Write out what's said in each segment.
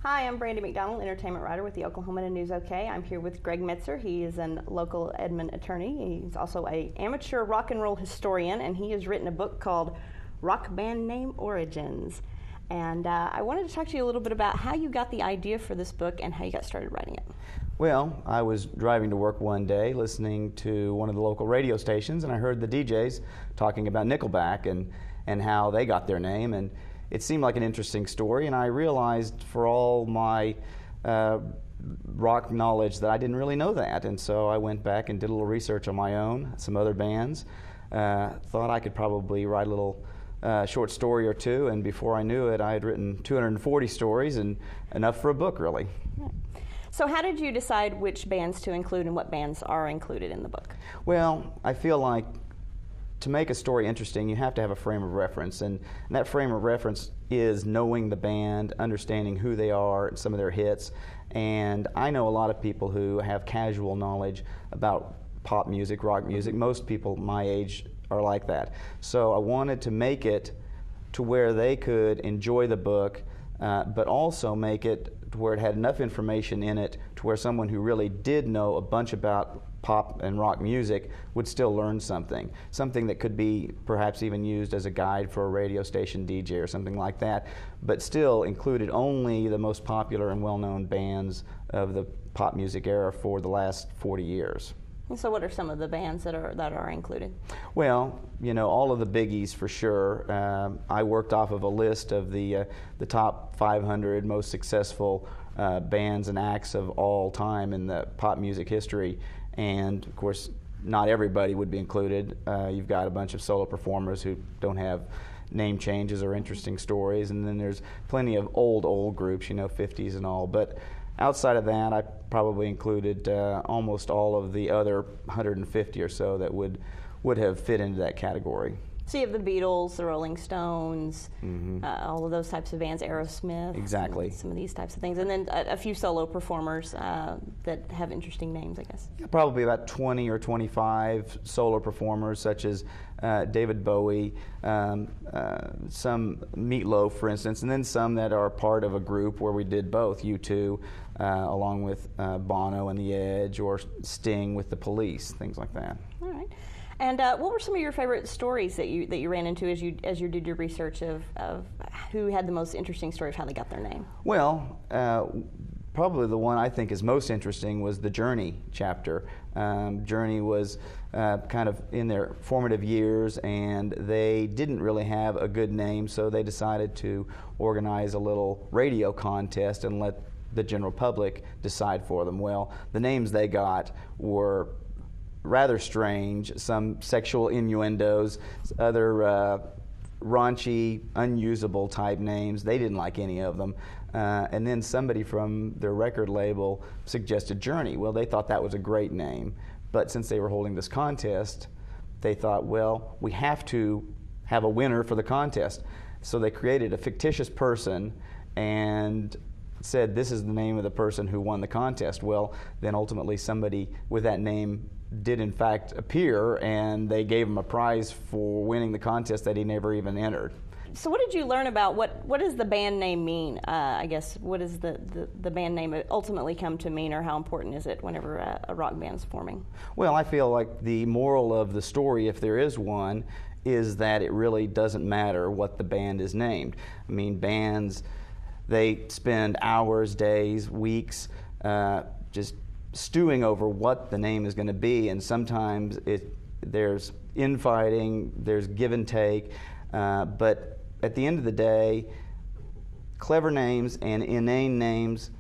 Hi, I'm Brandy McDonnell, entertainment writer with the Oklahoman and News OK. I'm here with Greg Metzer. He is a local Edmond attorney. He's also an amateur rock and roll historian, and he has written a book called Rock Band Name Origins. And I wanted to talk to you a little bit about how you got the idea for this book and how you got started writing it. Well, I was driving to work one day listening to one of the local radio stations, and I heard the DJs talking about Nickelback and how they got their name, and it seemed like an interesting story, and I realized for all my rock knowledge that I didn't really know that, and so I went back and did a little research on my own, some other bands, thought I could probably write a little short story or two, and before I knew it, I had written 240 stories, and enough for a book, really. So how did you decide which bands to include and what bands are included in the book? Well, I feel like to make a story interesting, you have to have a frame of reference, and that frame of reference is knowing the band, understanding who they are, and some of their hits. And I know a lot of people who have casual knowledge about pop music, rock music. Most people my age are like that. So I wanted to make it to where they could enjoy the book, but also make it to where it had enough information in it to where someone who really did know a bunch about pop and rock music would still learn something that could be perhaps even used as a guide for a radio station DJ or something like that, but still included only the most popular and well-known bands of the pop music era for the last 40 years. So what are some of the bands that are included? Well, you know, all of the biggies for sure. I worked off of a list of the top 500 most successful bands and acts of all time in the pop music history, and of course not everybody would be included. You've got a bunch of solo performers who don't have name changes or interesting stories, and then there's plenty of old groups, you know, 50s and all, but outside of that, I probably included almost all of the other 150 or so that would have fit into that category. So you have the Beatles, the Rolling Stones, all of those types of bands, Aerosmith. Exactly. Some of these types of things. And then a few solo performers that have interesting names, I guess. Yeah, probably about 20 or 25 solo performers, such as David Bowie, some Meatloaf, for instance, and then some that are part of a group where we did both, U2, along with Bono and The Edge, or Sting with the Police, things like that. All right. And what were some of your favorite stories that you ran into as you did your research of who had the most interesting story of how they got their name? Well, probably the one I think is most interesting was the Journey chapter. Journey was kind of in their formative years, and they didn't really have a good name, so they decided to organize a little radio contest and let the general public decide for them. Well, the names they got were rather strange, some sexual innuendos, other raunchy, unusable type names. They didn't like any of them. And then somebody from their record label suggested Journey. Well, they thought that was a great name, but since they were holding this contest, they thought, well, we have to have a winner for the contest. So they created a fictitious person and said, this is the name of the person who won the contest. Well, then ultimately somebody with that name did in fact appear, and they gave him a prize for winning the contest that he never even entered. So what did you learn about what does the band name mean? I guess, what does the band name ultimately come to mean, or how important is it whenever a rock band's forming? Well, I feel like the moral of the story, if there is one, is that it really doesn't matter what the band is named. I mean, bands, they spend hours, days, weeks just stewing over what the name is going to be, and sometimes there's infighting, there's give and take, but at the end of the day, clever names and inane names,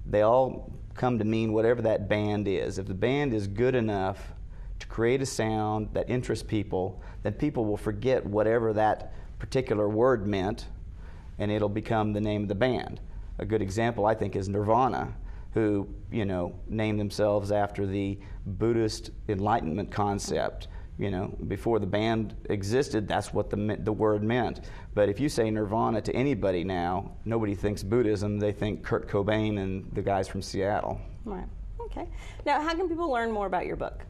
they all come to mean whatever that band is. If the band is good enough to create a sound that interests people, then people will forget whatever that particular word meant, and it'll become the name of the band. A good example, I think, is Nirvana, who, you know, named themselves after the Buddhist enlightenment concept. You know, before the band existed, that's what the word meant. But if you say Nirvana to anybody now, nobody thinks Buddhism, they think Kurt Cobain and the guys from Seattle. Right, okay. Now, how can people learn more about your book?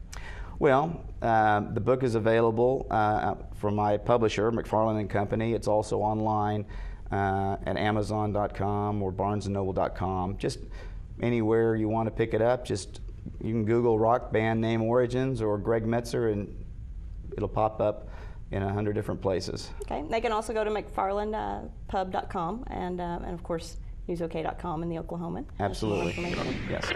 Well, the book is available from my publisher, McFarland & Company. It's also online at Amazon.com or BarnesandNoble.com. Just anywhere you want to pick it up, just you can Google rock band name origins or Greg Metzer, and it'll pop up in 100 different places. Okay. They can also go to McFarlandPub.com and of course newsok.com in the Oklahoman. Absolutely. Yes.